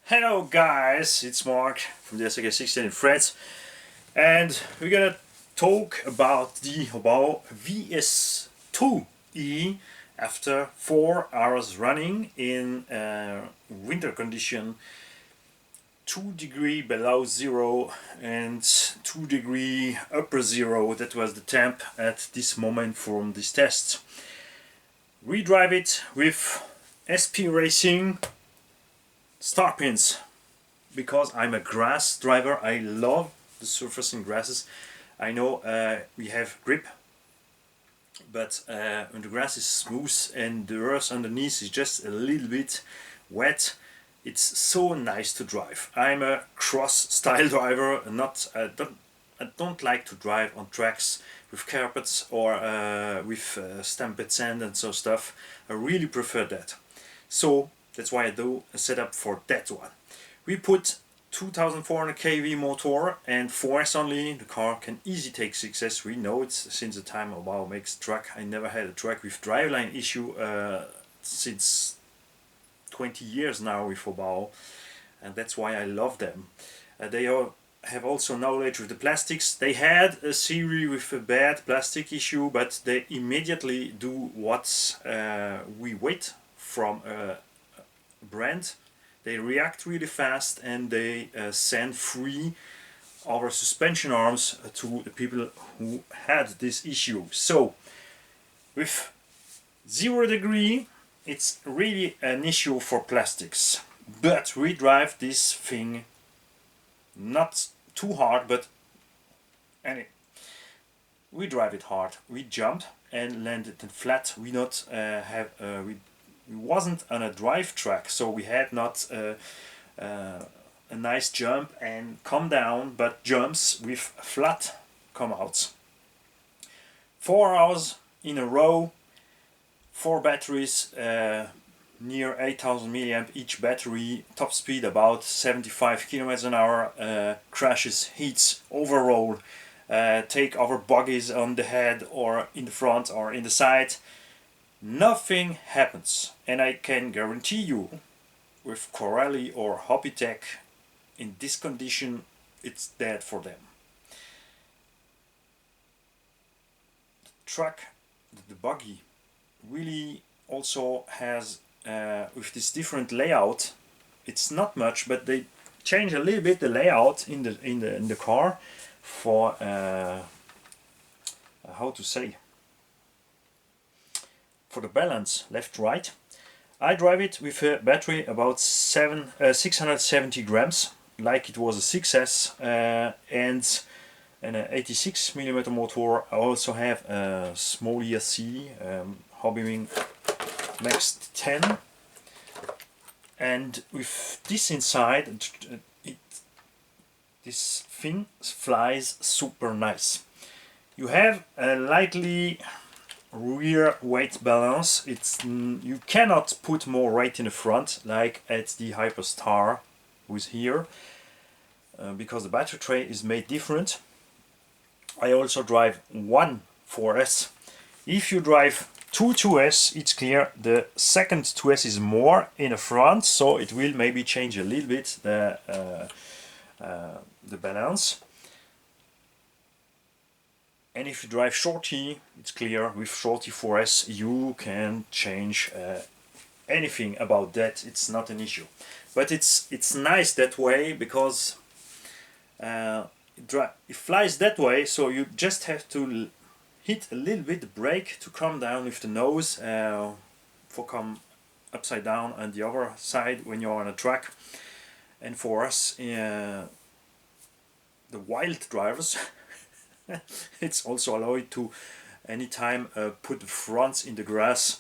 Hello guys, it's Mark from the SK16 in France, and we're gonna talk about the Houbau VS2E after 4 hours running in winter condition, 2 degree below zero and 2 degree upper zero. That was the temp at this moment from this test. We drive it with SP Racing star pins because I'm a grass driver. I love the surface in grasses. I know we have grip, but when the grass is smooth and the earth underneath is just a little bit wet, it's so nice to drive. I'm a cross style driver, not I don't like to drive on tracks with carpets or with stamped sand and so stuff. I really prefer that. So that's why I do a setup for that one. We put 2400 kV motor and 4S only. The car can easily take 6S. We know it since the time Houbau makes truck. I never had a truck with driveline issue since 20 years now with Houbau, and that's why I love them. They have also knowledge with the plastics. They had a series with a bad plastic issue, but they immediately do what we wait from a brand. They react really fast and they send free our suspension arms to the people who had this issue. So with 0 degree it's really an issue for plastics, but we drive this thing not too hard, but we drive it hard. We jumped and landed it flat. We not we wasn't on a drive track, so we had not a nice jump and come down, but jumps with flat come outs. 4 hours in a row, 4 batteries, near 8000 milliamp each battery, top speed about 75 kilometers an hour, crashes, hits, overroll, take over buggies on the head or in the front or in the side. Nothing happens, and I can guarantee you with Corelli or Hobbytech in this condition it's dead for them. The truck, the buggy, really also has with this different layout. It's not much, but they change a little bit the layout in the car for how to say, for the balance left right. I drive it with a battery about 670 grams, like it was a 6S, and an 86mm motor. I also have a small ESC Hobby Max 10, and with this inside, this thing flies super nice. You have a lightly rear weight balance. You cannot put more weight in the front like at the Hyperstar who's here, because the battery tray is made different. I also drive one 4S. If you drive two 2S, it's clear the second 2S is more in the front, so it will maybe change a little bit the balance. And if you drive shorty, it's clear with shorty 4S you can change anything about that. It's not an issue, but it's nice that way because it flies that way, so you just have to hit a little bit the brake to come down with the nose for come upside down on the other side when you're on a track. And for us, the wild drivers, it's also allowed to anytime put the fronts in the grass.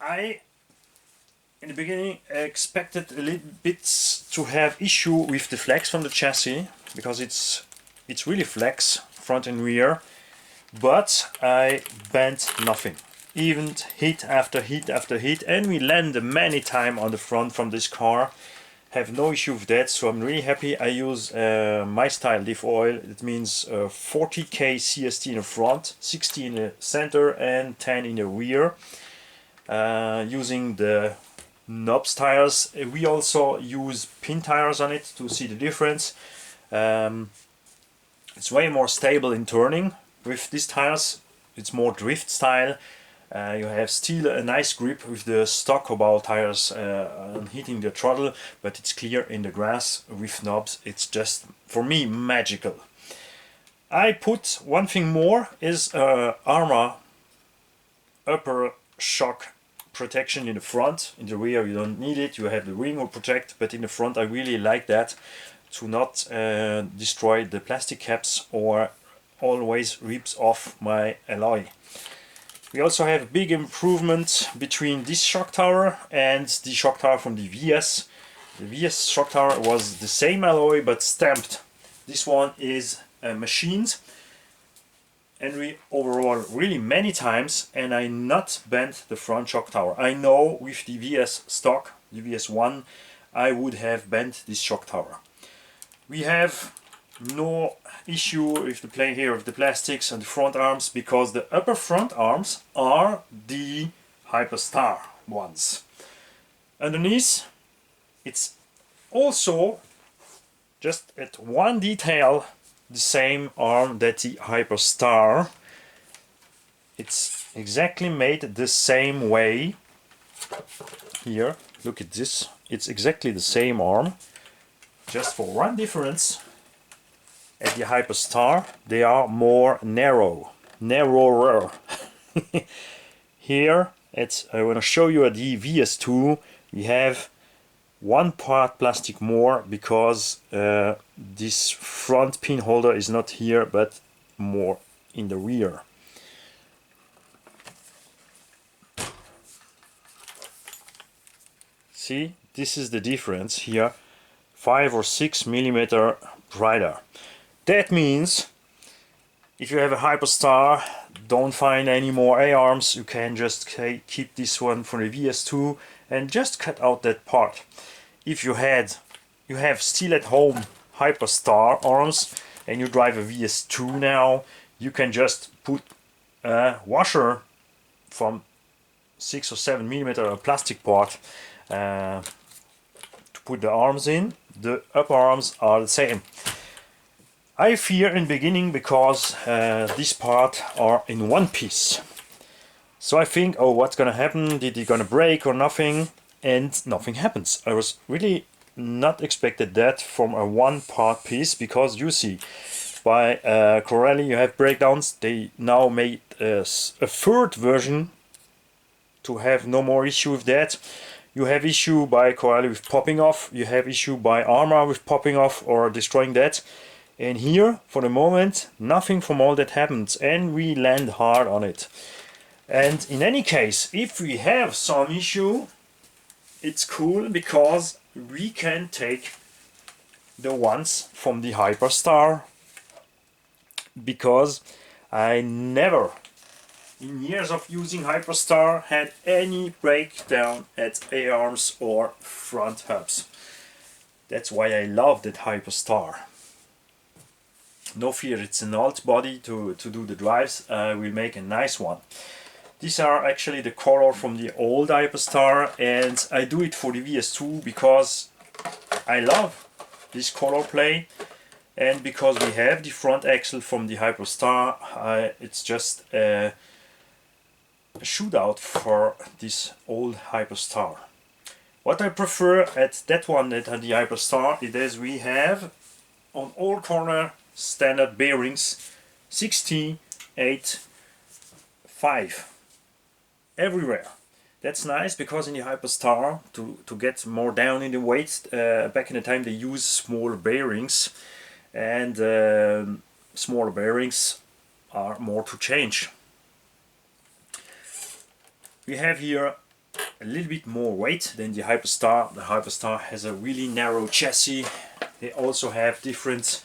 I in the beginning expected a little bit to have issue with the flex from the chassis, because it's really flex front and rear, but I bent nothing. Even hit after hit after hit, and we landed many times on the front from this car. have no issue with that, so I'm really happy. I use my style diff oil. It means 40K CST in the front, 60 in the center and 10 in the rear. Using the knobs tires. We also use pin tires on it to see the difference. It's way more stable in turning with these tires. It's more drift style. You have still a nice grip with the stock Cobalt tires on hitting the throttle, but it's clear in the grass with knobs. It's just, for me, magical. I put one thing more, is Arma upper shock protection in the front. In the rear you don't need it, you have the ring will protect, but in the front I really like that, to not destroy the plastic caps or always rips off my alloy. We also have a big improvement between this shock tower and the shock tower from the VS. The VS shock tower was the same alloy but stamped. This one is machined, and we overall really many times, and I not bent the front shock tower. I know with the VS stock, the VS1, I would have bent this shock tower. We have no issue with the plane here of the plastics and the front arms, because the upper front arms are the Hyperstar ones. Underneath, it's also just at one detail the same arm that the Hyperstar. It's exactly made the same way. Here, look at this. It's exactly the same arm, just for one difference. At the Hyperstar they are more narrower. Here I want to show you at the VS2 we have one part plastic more, because this front pin holder is not here but more in the rear. See, this is the difference here, 5 or 6 millimeter brighter. That means if you have a Hyperstar, don't find any more A-arms, you can just keep this one for the VS2 and just cut out that part. If you have still at home Hyperstar arms and you drive a VS2 now, you can just put a washer from 6 or 7 millimeter, a plastic part, to put the arms in. The upper arms are the same. I fear in the beginning, because this part are in one piece. So I think, oh, what's gonna happen? Did it gonna break or nothing? And nothing happens. I was really not expected that from a one part piece, because you see, by Carrosserie you have breakdowns. They now made a third version to have no more issue with that. You have issue by Carrosserie with popping off. You have issue by Arma with popping off or destroying that. And here, for the moment, nothing from all that happens, and we land hard on it. And in any case, if we have some issue, it's cool, because we can take the ones from the Hyperstar, because I never, in years of using Hyperstar, had any breakdown at A-arms or front hubs. That's why I love that Hyperstar. No fear, it's an alt body to do the drives. We'll make a nice one. These are actually the color from the old Hyperstar, and I do it for the VS2 because I love this color play, and because we have the front axle from the Hyperstar, it's just a shootout for this old Hyperstar. What I prefer at that one, at the Hyperstar, is we have on all corner standard bearings 68.5 everywhere. That's nice, because in the Hyperstar, to get more down in the weight, back in the time they used smaller bearings, and smaller bearings are more to change. We have here a little bit more weight than the Hyperstar. The Hyperstar has a really narrow chassis. They also have different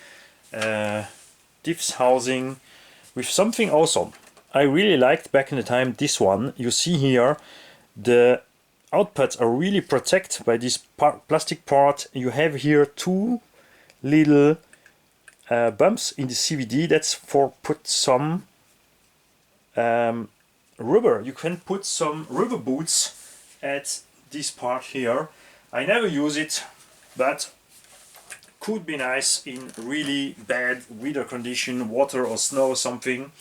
diffs housing with something awesome. I really liked back in the time this one. You see here the outputs are really protected by this plastic part. You have here two little bumps in the CVD. That's for put some rubber. You can put some rubber boots at this part here. I never use it, but could be nice in really bad weather condition, water or snow or something.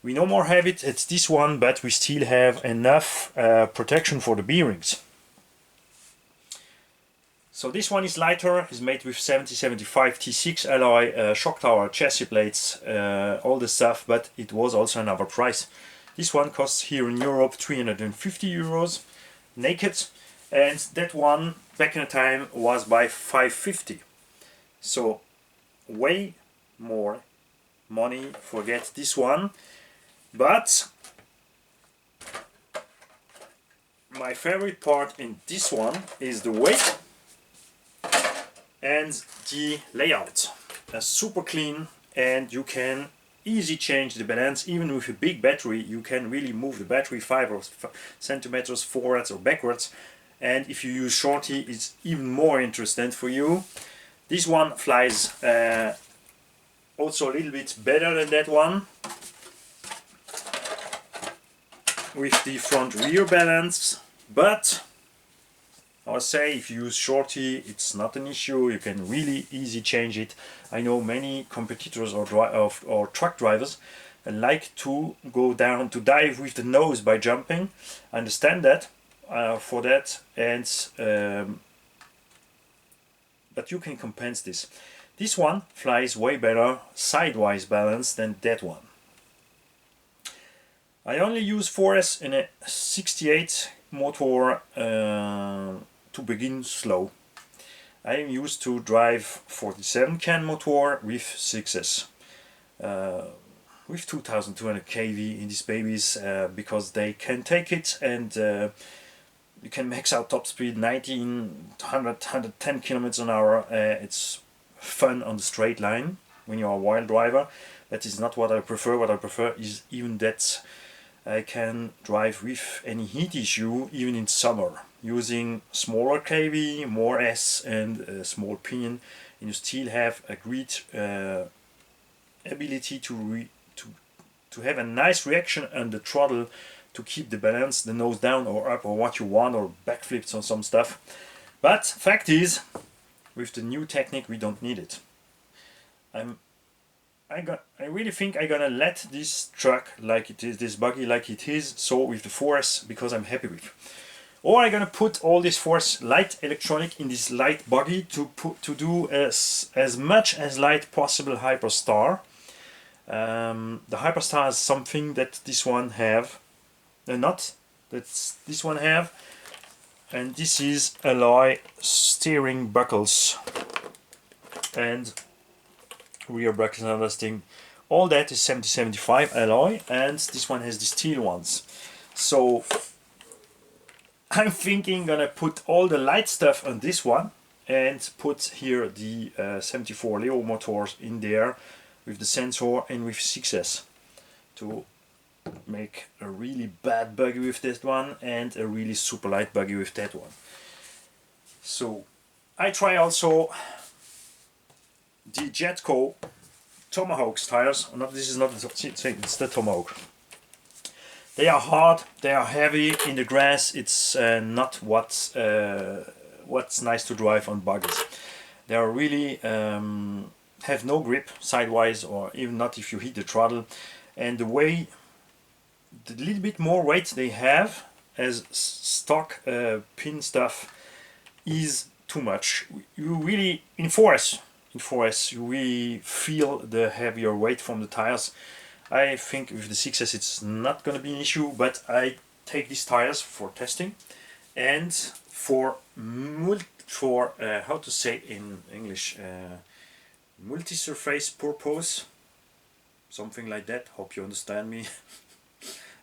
We no more have it at this one, but we still have enough protection for the bearings. So this one is lighter, is made with 7075 T6 alloy, shock tower, chassis plates, all the stuff, but it was also another price. This one costs here in Europe 350 euros naked, and that one back in the time was by 550. So way more money, forget this one. But my favorite part in this one is the weight and the layout. Super clean, and you can easy change the balance. Even with a big battery, you can really move the battery 5 centimeters forwards or backwards, and if you use shorty, it's even more interesting for you. This one flies also a little bit better than that one, with the front rear balance, but I would say if you use shorty, it's not an issue. You can really easy change it. I know many competitors or truck drivers like to go down to dive with the nose by jumping. I understand that for that, and but you can compensate this. This one flies way better sidewise balance than that one. I only use 4S in a 68 motor to begin slow. I am used to drive 47 can motor with 6S with 2200 kV in these babies, because they can take it, and you can max out top speed 110 kilometers an hour. It's fun on the straight line when you are a wild driver. That is not what I prefer. What I prefer is even that I can drive with any heat issue, even in summer, using smaller kV, more S, and a small pinion, and you still have a great ability to have a nice reaction on the throttle to keep the balance, the nose down or up or what you want, or backflips or some stuff. But fact is, with the new technique, we don't need it. I really think I'm gonna let this truck like it is, this buggy like it is, so with the force, because I'm happy with. Or I'm gonna put all this force light electronic in this light buggy to do as much as light possible Hyperstar. The Hyperstar is something that this one have, not that this one have, and this is alloy steering buckles and rear buckles and other thing. All that is 7075 alloy, and this one has the steel ones. So I'm thinking gonna put all the light stuff on this one and put here the 74 Leo motors in there with the sensor and with 6S to make a really bad buggy with that one and a really super light buggy with that one. So I try also the Jetco Tomahawks tires. No, this is not the, it's the Tomahawk. They are hard, they are heavy in the grass. It's not what's nice to drive on buggies. They are really have no grip sidewise, or even not if you hit the throttle. And the way, the little bit more weight they have as stock pin stuff is too much. You really, in 4S you really feel the heavier weight from the tires. I think with the 6S it's not going to be an issue, but I take these tires for testing and for how to say in English, multi-surface purpose, something like that. Hope you understand me.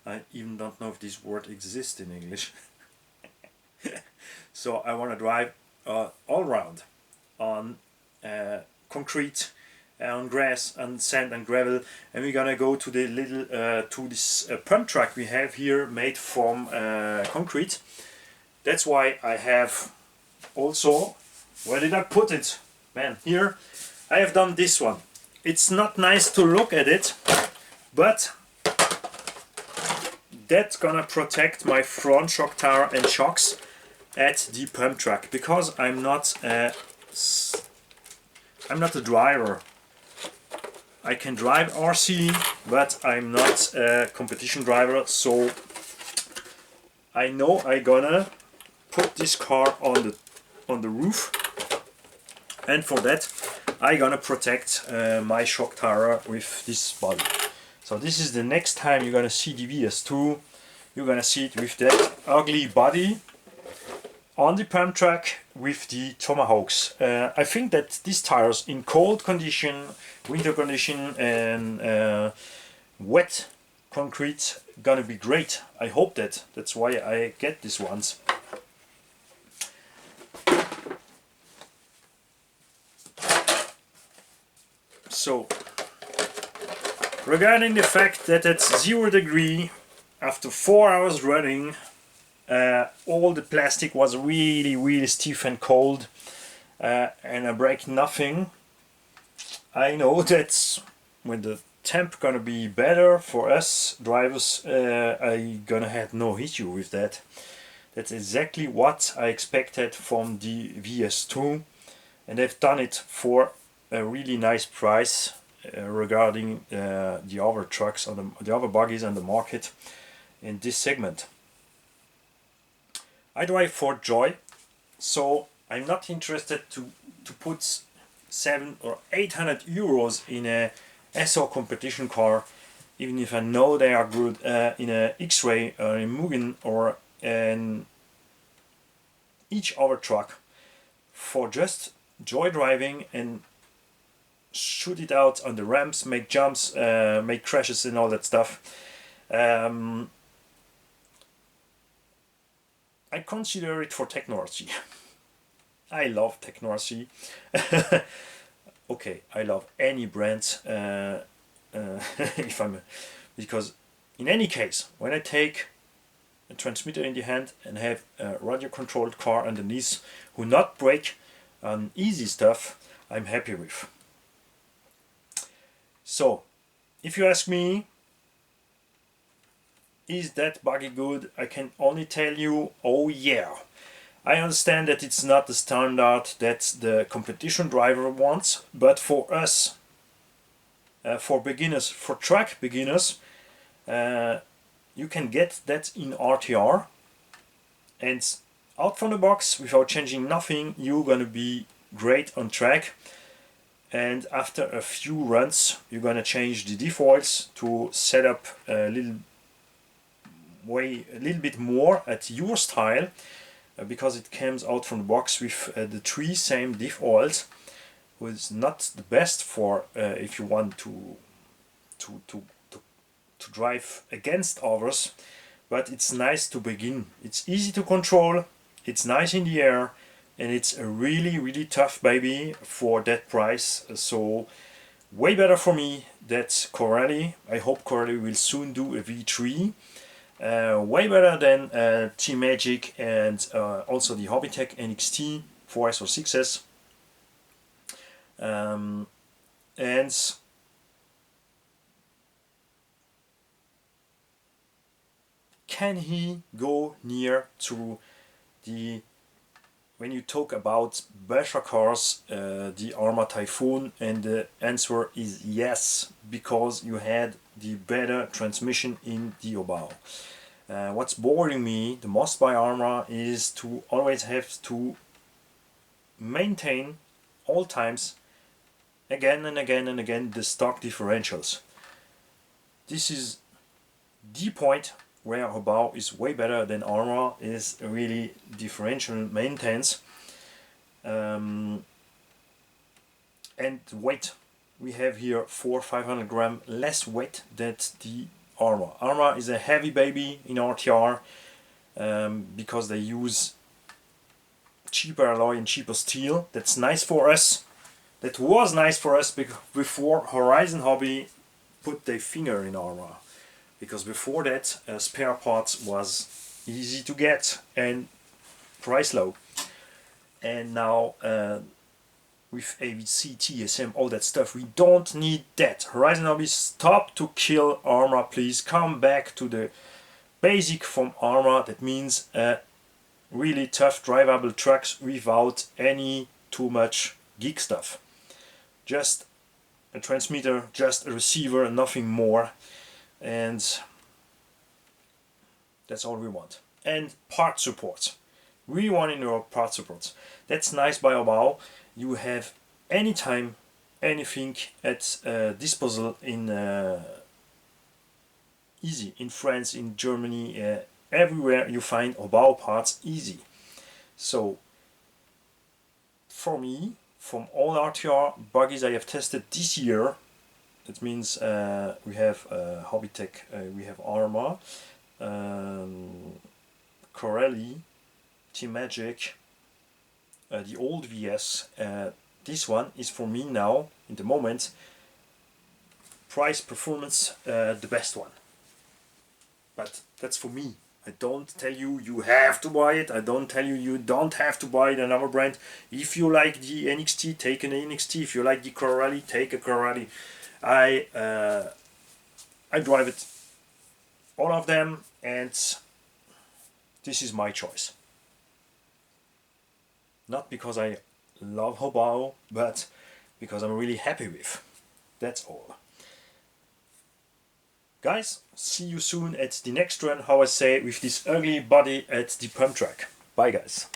I even don't know if this word exists in English. So I want to drive all round on concrete, on grass, on sand and gravel, and we're gonna go to the little to this pump track we have here made from concrete, That's why I have also, where did I put it? Man, here I have done this one. It's not nice to look at it, but that's gonna protect my front shock tower and shocks at the pump track, because I'm not a driver. I can drive RC, but I'm not a competition driver, so I know I'm gonna put this car on the roof, and for that I'm gonna protect my shock tower with this body. So this is the next time you're gonna see the VS2, you're gonna see it with that ugly body on the pump track with the tomahawks. I think that these tires in cold condition, winter condition and wet concrete gonna be great. I hope that. That's why I get these ones. So, regarding the fact that it's 0 degree after 4 hours running, all the plastic was really stiff and cold, and I break nothing. I know that when the temp gonna be better for us drivers, I gonna have no issue with that. That's exactly what I expected from the VS2, and they've done it for a really nice price regarding the other trucks on the other buggies on the market in this segment. I drive for joy, so I'm not interested to put 700 or 800 euros in a SO competition car, even if I know they are good in a X-Ray or in Mugen or in each other truck, for just joy driving and shoot it out on the ramps, make jumps, make crashes and all that stuff. I consider it for technology. I love technology. Okay, I love any brand. Because in any case, when I take a transmitter in the hand and have a radio controlled car underneath who not break on easy stuff, I'm happy with. So, if you ask me, is that buggy good? I can only tell you, oh yeah. I understand that it's not the standard that the competition driver wants, but for us, for beginners, for track beginners, you can get that in RTR, and out from the box without changing nothing, you're gonna be great on track. And after a few runs, you're gonna change the defaults to set up a little bit more at your style, because it comes out from the box with the 3 same defaults, which is not the best for if you want to drive against others, but it's nice to begin. It's easy to control, it's nice in the air, and it's a really tough baby for that price. So way better for me. That's Carrosserie. I hope Carrosserie will soon do a V3. Way better than Team Magic and also the Hobbytech NXT 4S or 6S. And can he go near to the, when you talk about Basher cars, the Arma Typhoon? And the answer is yes, because you had the better transmission in the Obao. What's boring me the most by Arma is to always have to maintain all times again and again and again the stock differentials. This is the point where Obao is way better than Arma, is really differential maintenance. And weight, we have here 400-500 gram less weight than the Arma. Arma is a heavy baby in RTR, because they use cheaper alloy and cheaper steel. That's nice for us. That was nice for us before Horizon Hobby put their finger in Arma, because before that spare parts was easy to get and price low. And now with AVC, TSM, all that stuff, we don't need that. Horizon Hobby, stop to kill Arma, please. Come back to the basic from Arma. That means really tough drivable trucks without any too much geek stuff. Just a transmitter, just a receiver, nothing more. And that's all we want. And part support. We want in our part support. That's nice by Obao. You have anytime anything at disposal in easy. In France, in Germany, everywhere you find Obao parts easy. So for me, from all RTR buggies I have tested this year, that means we have Hobbytech, we have Arma, Corelli, T-Magic, the old VS. This one is for me now, in the moment, price performance, the best one. But that's for me. I don't tell you you have to buy it. I don't tell you you don't have to buy another brand. If you like the NXT, take an NXT. If you like the Corelli, take a Corelli. I drive it, all of them, and this is my choice. Not because I love Hobao, but because I'm really happy with. That's all. Guys, see you soon at the next run, how I say, with this ugly body at the pump track. Bye guys.